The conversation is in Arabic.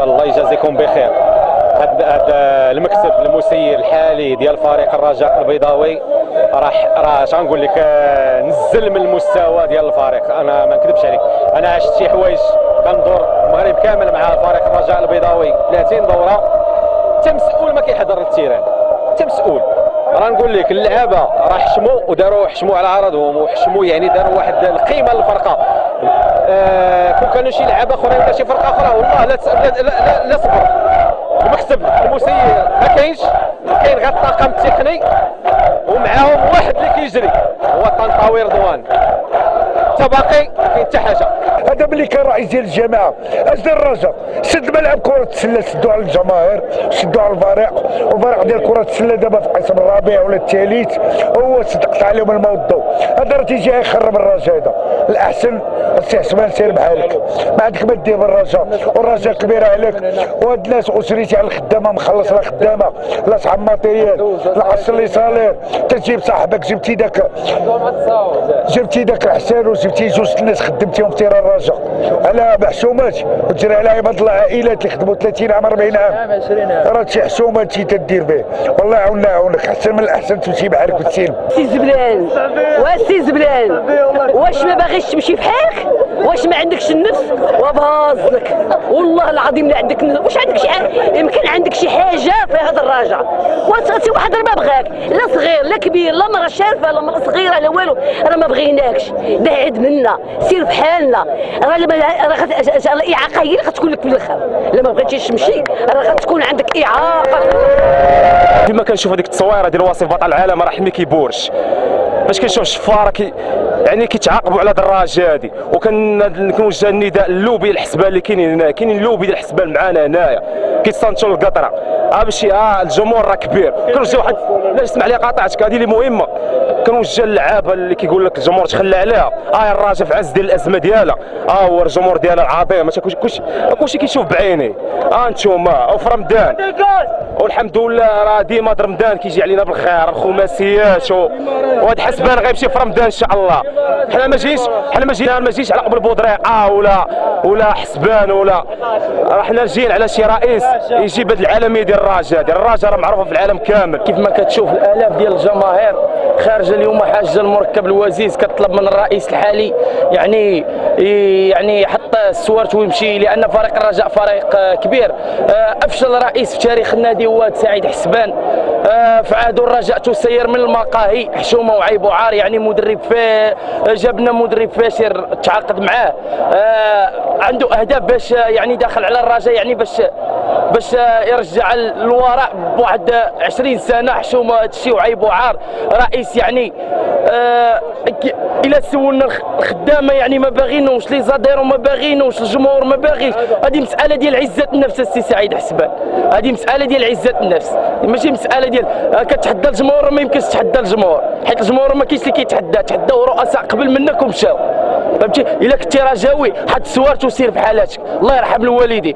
بالنسبه الله يجازيكم بخير. هذا المكسب المسير الحالي ديال فريق الرجاء البيضاوي راه اش غنقول لك، نزل من المستوى ديال الفريق. انا ما نكذبش عليك، انا عشت شي حوايج كندور المغرب كامل مع فريق الرجاء البيضاوي 30 دوره. انت مسؤول، ما كيحضر التيران، انت مسؤول. راه نقول لك اللعابه راه حشموا على عرضهم وحشموا، يعني داروا واحد القيمه للفرقه. كون كانوا شي لعابه اخرين ولا شي فرقه اخرى والله لا صبر. المكسب المسير ما كاينش، كاين غير الطاقم التقني ومعاهم واحد اللي كيجري هو طنطاوي رضوان. حتى باقي كاين حتى حاجه. هذا ملي كان رئيس ديال الجماعه اش دار الرجاء؟ سد ملعب كره السله، سدوا على الجماهير، سدوا على الفريق، والفريق ديال كره السله دابا في القسم الرابع ولا الثالث هو صدقت عليهم الماء والضوء. هذا راه تيجي يخرب الرجاء. هذا الاحسن السي حسبان سير بحالك، ما عندك ما دير بالرجاء، والرجاء كبير عليك. وهاد الناس اسريتي على الخدامه، مخلص لا خدامه لا صاحب ماتيريال لا عصر لي صالير، تجيب صاحبك جبتي داك الحسان وجبتي جوج الناس خدمتيهم في تيران الرجاء على محسومات وتجري على عباد الله عائلات اللي خدموا 30 عام 40 عام. راه شي حسومات شي تدير به. والله يعاونك، احسن من الاحسن تمشي بحالك وتسير. سي زبلان وسي زبلان، واش ما باغيش تمشي بحالك؟ واش ما عندكش النفس؟ وبهزك والله العظيم لا عندك نفس. واش عندك شي يمكن عندك شي حاجه في هذا الرجاء؟ واش واحد ما بغاك، لا صغير لا كبير، لا مرة شارفه لا مرة صغيره لا والو، راه ما بغيناكش. بعد منا، سير بحالنا. راه الاعاقه هي اللي غتكون لك في الاخر. الا ما بغيتيش تمشي راه غتكون عندك اعاقه. كما كنشوف هذيك التصويره ديال وصيف بطل العالم راه حمي كيبورش، فاش كنشوف الشفاره يعني كيتعاقبوا على الدراجه هذه. وكنوجه النداء للوبي الحسبان اللي كاينين هنا، كاينين اللوبي ديال الحسبان معانا هنايا كيتصنتوا القطره. ماشي الجمهور راه كبير. كنوجه واحد، لا اسمح لي قاطعتك، هذه اللي مهمه. كنوجه اللعابه اللي كيقول لك الجمهور تخلى عليها. الراجا في عز ديال الازمه ديالها، هو الجمهور ديالها العظيم، ماشي كلشي كيشوف بعينيه. انتوما وفي رمضان والحمد لله راه ديما رمضان كيجي علينا بالخير، الخماسيات وهذا حسبان غيمشي في رمضان ان شاء الله. حنا ما جيش على قبل بودريقه ولا حسبان ولا، راه حنا جايين على شي رئيس يجيب هذه العالميه ديال الرجاء. راه معروفه في العالم كامل. كيف ما كتشوف الالاف ديال الجماهير خارجه اليوم حاجه المركب الوزيز كتطلب من الرئيس الحالي يعني يحط السوارت ويمشي، لان فريق الرجاء فريق كبير. افشل رئيس في تاريخ النادي هو سعيد حسبان. في عهده الرجاء تسير من المقاهي حشومه وعيب وعار، يعني مدرب جابنا مدرب فاشر تعاقد معاه، عنده اهداف باش يعني داخل على الرجاء، يعني باش يرجع للوراء بواحد 20 سنه حشومه هادشي وعيب وعار. رئيس يعني الى سولنا الخدامه يعني ما باغينوش، لي زاديرو ما باغينوش، الجمهور ما باغيش. هذه مساله ديال عزه النفس السي سعيد حسبان، هذه مساله ديال عزه النفس، ماشي مساله ديال كتحدى الجمهور. ما يمكنش تحدى الجمهور، حيت الجمهور ما كاينش اللي تحداو رؤساء قبل منك ومشاو. فهمتي؟ الا كنتي رجاوي حط السوارت وسير بحالاتك، الله يرحم الوالدين.